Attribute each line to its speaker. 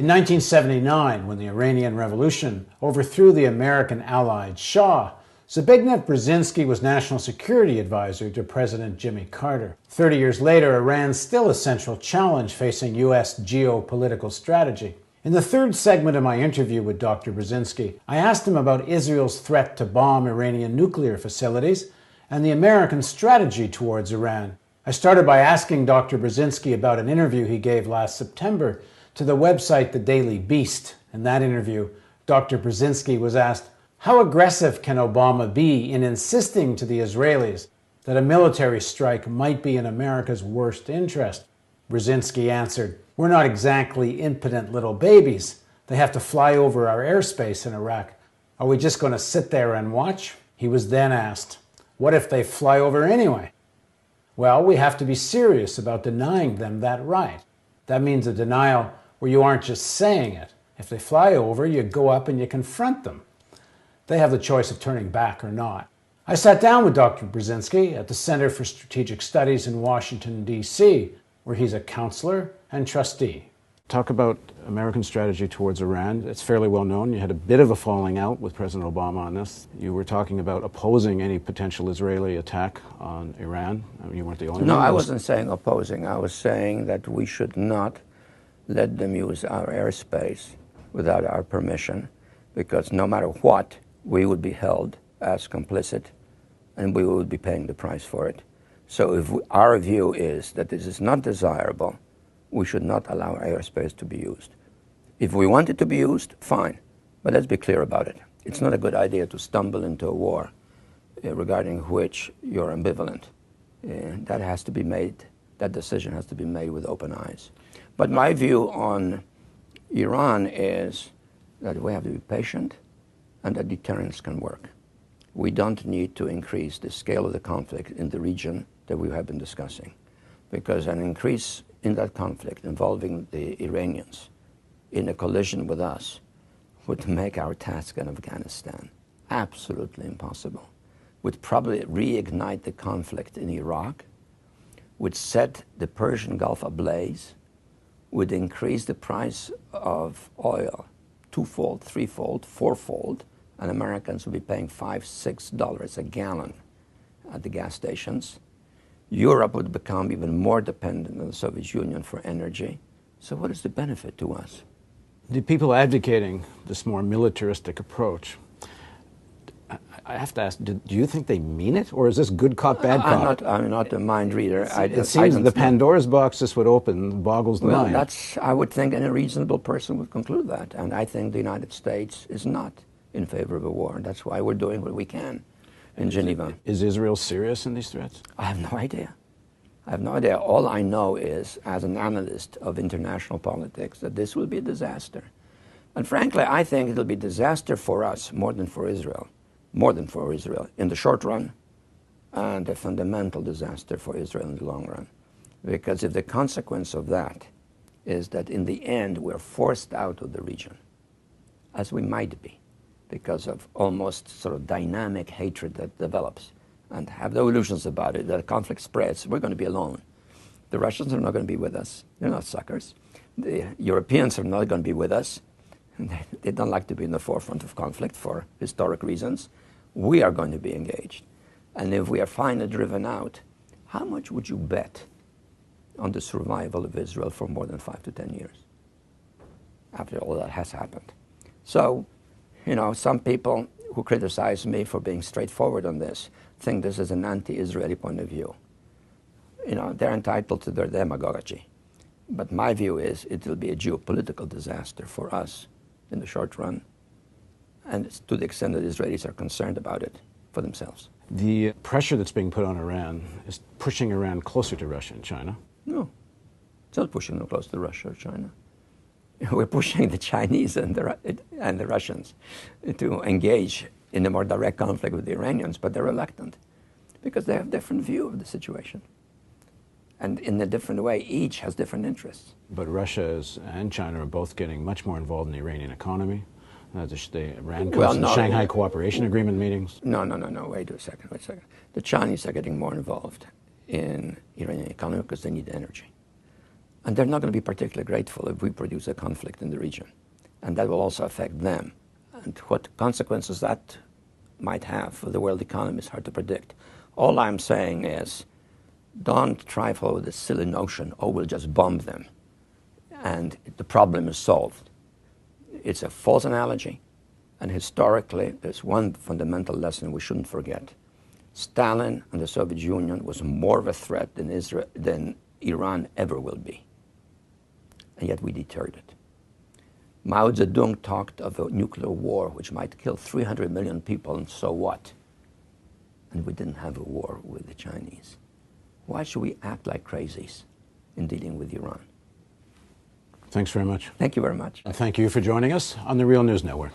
Speaker 1: In 1979, when the Iranian Revolution overthrew the American allied Shah, Zbigniew Brzezinski was National Security Advisor to President Jimmy Carter. 30 years later, Iran's still a central challenge facing U.S. geopolitical strategy. In the third segment of my interview with Dr. Brzezinski, I asked him about Israel's threat to bomb Iranian nuclear facilities and the American strategy towards Iran. I started by asking Dr. Brzezinski about an interview he gave last September to the website The Daily Beast. In that interview, Dr. Brzezinski was asked, how aggressive can Obama be in insisting to the Israelis that a military strike might be in America's worst interest? Brzezinski answered, we're not exactly impotent little babies. They have to fly over our airspace in Iraq. Are we just going to sit there and watch? He was then asked, what if they fly over anyway? Well, we have to be serious about denying them that right. That means a denial where you aren't just saying it. If they fly over, you go up and you confront them. They have the choice of turning back or not. I sat down with Dr. Brzezinski at the Center for Strategic Studies in Washington, D.C., where he's a counselor and trustee. Talk about American strategy towards Iran. It's fairly well known. You had a bit of a falling out with President Obama on this. You were talking about opposing any potential Israeli attack on Iran. I mean, you weren't the only one.
Speaker 2: No, I wasn't saying opposing. I was saying that we should not let them use our airspace without our permission, because no matter what, we would be held as complicit and we would be paying the price for it. So if our view is that this is not desirable, we should not allow our airspace to be used. If we want it to be used, fine, but let's be clear about it. It's not a good idea to stumble into a war regarding which you're ambivalent. That has to be made, that decision has to be made with open eyes. But my view on Iran is that we have to be patient and that deterrence can work. We don't need to increase the scale of the conflict in the region that we have been discussing, because an increase in that conflict involving the Iranians in a collision with us would make our task in Afghanistan absolutely impossible, would probably reignite the conflict in Iraq, would set the Persian Gulf ablaze, would increase the price of oil twofold, threefold, fourfold, and Americans would be paying $5, $6 a gallon at the gas stations. Europe would become even more dependent on the Soviet Union for energy. So what is the benefit to us?
Speaker 1: The people advocating this more militaristic approach, I have to ask, do you think they mean it, or is this good cop, bad cop?
Speaker 2: I'm not a mind reader.
Speaker 1: It seems the Pandora's box this would open boggles the mind.
Speaker 2: I would think any reasonable person would conclude that, and I think the United States is not in favor of a war. That's why we're doing what we can in Geneva.
Speaker 1: Is Israel serious in these threats?
Speaker 2: I have no idea. I have no idea. All I know is, as an analyst of international politics, that this will be a disaster. And frankly, I think it'll be a disaster for us more than for Israel. More than for Israel in the short run, and a fundamental disaster for Israel in the long run. Because if the consequence of that is that in the end we're forced out of the region, as we might be, because of almost sort of dynamic hatred that develops, and have no illusions about it, that conflict spreads, we're going to be alone. The Russians are not going to be with us. They're not suckers. The Europeans are not going to be with us. They don't like to be in the forefront of conflict for historic reasons. We are going to be engaged. And if we are finally driven out, how much would you bet on the survival of Israel for more than 5 to 10 years after all that has happened? So, you know, some people who criticize me for being straightforward on this think this is an anti-Israeli point of view. You know, they're entitled to their demagogy. But my view is it will be a geopolitical disaster for us in the short run, and to the extent that Israelis are concerned about it for themselves.
Speaker 1: The pressure that's being put on Iran is pushing Iran closer to Russia and China.
Speaker 2: No, it's not pushing them close to Russia or China. We're pushing the Chinese and the Russians to engage in a more direct conflict with the Iranians, but they're reluctant because they have a different view of the situation. And in a different way, each has different interests.
Speaker 1: But Russia and China are both getting much more involved in the Iranian economy. Iran comes to the Shanghai Cooperation Agreement meetings.
Speaker 2: No, wait a second. The Chinese are getting more involved in Iranian economy because they need energy. And they're not going to be particularly grateful if we produce a conflict in the region. And that will also affect them. And what consequences that might have for the world economy is hard to predict. All I'm saying is, don't trifle with this silly notion, oh, we'll just bomb them and the problem is solved. It's a false analogy, and historically, there's one fundamental lesson we shouldn't forget. Stalin and the Soviet Union was more of a threat than Iran ever will be, and yet we deterred it. Mao Zedong talked of a nuclear war which might kill 300 million people, and so what? And we didn't have a war with the Chinese. Why should we act like crazies in dealing with Iran?
Speaker 1: Thanks very much.
Speaker 2: Thank you very much.
Speaker 1: Thank you for joining us on the Real News Network.